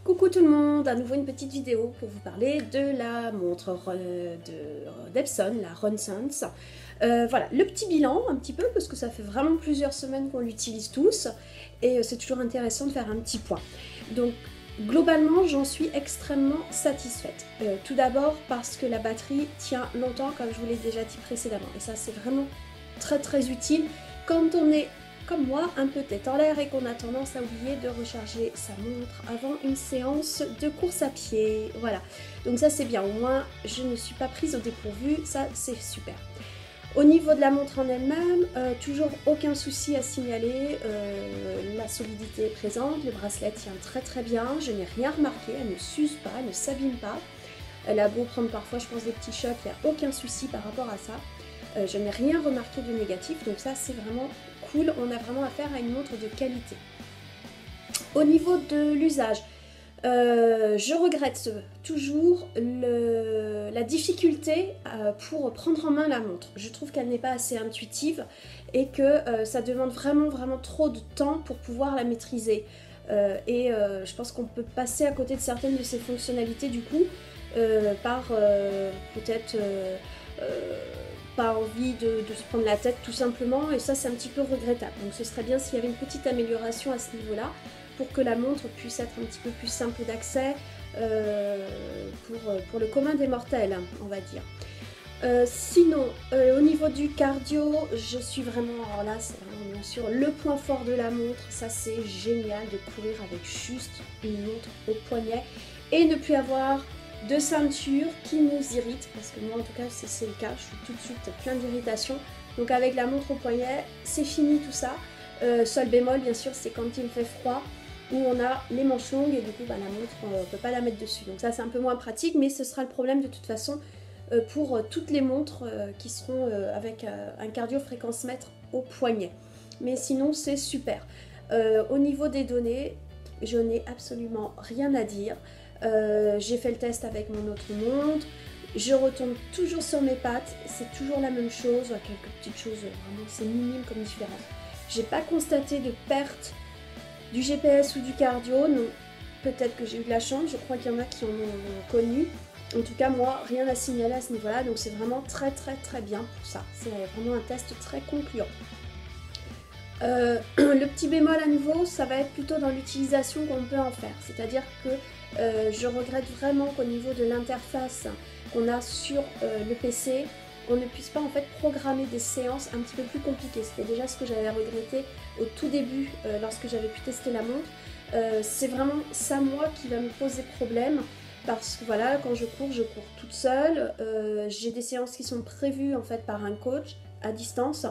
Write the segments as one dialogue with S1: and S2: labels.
S1: Coucou tout le monde, à nouveau une petite vidéo pour vous parler de la montre d'Epson, la Renaissance. Voilà, le petit bilan un petit peu parce que ça fait vraiment plusieurs semaines qu'on l'utilise tous et c'est toujours intéressant de faire un petit point. Donc globalement j'en suis extrêmement satisfaite. Tout d'abord parce que la batterie tient longtemps comme je vous l'ai déjà dit précédemment et ça c'est vraiment très utile quand on est comme moi, un peu tête en l'air et qu'on a tendance à oublier de recharger sa montre avant une séance de course à pied. Voilà, donc ça c'est bien, au moins je ne suis pas prise au dépourvu, ça c'est super. Au niveau de la montre en elle-même, toujours aucun souci à signaler, la solidité est présente, le bracelet tient très bien, je n'ai rien remarqué, elle ne s'use pas, elle ne s'abîme pas. Elle a beau prendre parfois je pense des petits chocs, il n'y a aucun souci par rapport à ça. Je n'ai rien remarqué de négatif, donc ça c'est vraiment cool, on a vraiment affaire à une montre de qualité. Au niveau de l'usage, je regrette toujours la difficulté pour prendre en main la montre. Je trouve qu'elle n'est pas assez intuitive et que ça demande vraiment trop de temps pour pouvoir la maîtriser. Je pense qu'on peut passer à côté de certaines de ses fonctionnalités du coup par peut-être pas envie de se prendre la tête tout simplement, et ça c'est un petit peu regrettable. Donc ce serait bien s'il y avait une petite amélioration à ce niveau là pour que la montre puisse être un petit peu plus simple d'accès pour le commun des mortels, on va dire. Sinon, au niveau du cardio, je suis vraiment, alors là c'est vraiment bien sûr le point fort de la montre, ça c'est génial de courir avec juste une montre au poignet et ne plus avoir de ceinture qui nous irrite, parce que moi en tout cas c'est le cas, je suis tout de suite plein d'irritation. Donc avec la montre au poignet, c'est fini tout ça. Seul bémol bien sûr, c'est quand il fait froid, où on a les manches longues et du coup la montre on ne peut pas la mettre dessus. Donc ça c'est un peu moins pratique, mais ce sera le problème de toute façon pour toutes les montres qui seront avec un cardio-fréquence mètre au poignet. Mais sinon c'est super. Au niveau des données, je n'ai absolument rien à dire. J'ai fait le test avec mon autre montre, je retombe toujours sur mes pattes, c'est toujours la même chose, quelques petites choses, vraiment c'est minime comme différence. J'ai pas constaté de perte du GPS ou du cardio, non, peut-être que j'ai eu de la chance, je crois qu'il y en a qui en ont connu. En tout cas moi, rien à signaler à ce niveau-là, donc c'est vraiment très bien pour ça, c'est vraiment un test très concluant. Le petit bémol à nouveau, ça va être plutôt dans l'utilisation qu'on peut en faire, c'est-à-dire que je regrette vraiment qu'au niveau de l'interface qu'on a sur le PC, on ne puisse pas en fait programmer des séances un petit peu plus compliquées. C'était déjà ce que j'avais regretté au tout début lorsque j'avais pu tester la montre. C'est vraiment ça moi qui va me poser problème, parce que voilà, quand je cours toute seule. J'ai des séances qui sont prévues en fait par un coach à distance.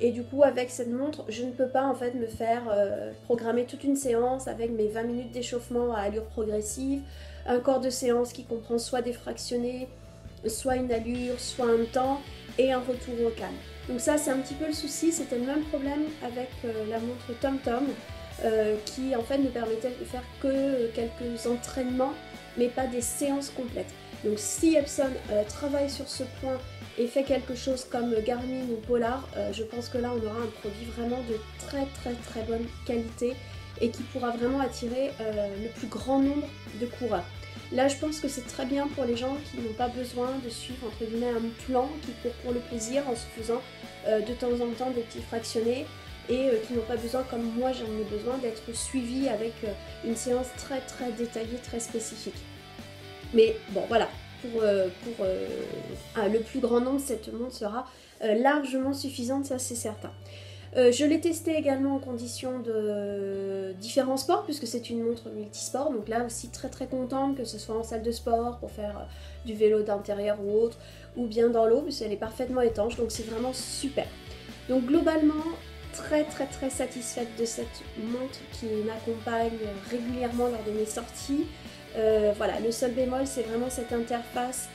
S1: Et du coup, avec cette montre, je ne peux pas en fait me faire programmer toute une séance avec mes 20 minutes d'échauffement à allure progressive, un corps de séance qui comprend soit des fractionnés, soit une allure, soit un temps, et un retour au calme. Donc ça, c'est un petit peu le souci. C'était le même problème avec la montre TomTom, qui en fait ne permettait de faire que quelques entraînements, mais pas des séances complètes. Donc si Epson travaille sur ce point et fait quelque chose comme Garmin ou Polar, je pense que là on aura un produit vraiment de très bonne qualité et qui pourra vraiment attirer le plus grand nombre de coureurs. Là je pense que c'est très bien pour les gens qui n'ont pas besoin de suivre entre guillemets un plan, qui courent pour le plaisir en se faisant de temps en temps des petits fractionnés, et qui n'ont pas besoin, comme moi j'en ai besoin, d'être suivis avec une séance très détaillée, très spécifique. Mais bon voilà, pour le plus grand nombre, cette montre sera largement suffisante, ça c'est certain. Je l'ai testé également en condition de différents sports, puisque c'est une montre multisport, donc là aussi très contente, que ce soit en salle de sport, pour faire du vélo d'intérieur ou autre, ou bien dans l'eau, puisqu'elle est parfaitement étanche, donc c'est vraiment super. Donc globalement, très satisfaite de cette montre qui m'accompagne régulièrement lors de mes sorties. Voilà, le seul bémol c'est vraiment cette interface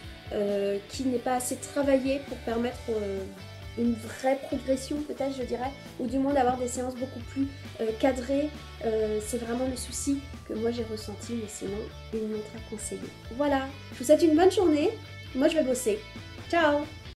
S1: qui n'est pas assez travaillée pour permettre une vraie progression peut-être je dirais, ou du moins d'avoir des séances beaucoup plus cadrées. C'est vraiment le souci que moi j'ai ressenti, mais sinon une montre à conseiller. Voilà, je vous souhaite une bonne journée, moi je vais bosser, ciao.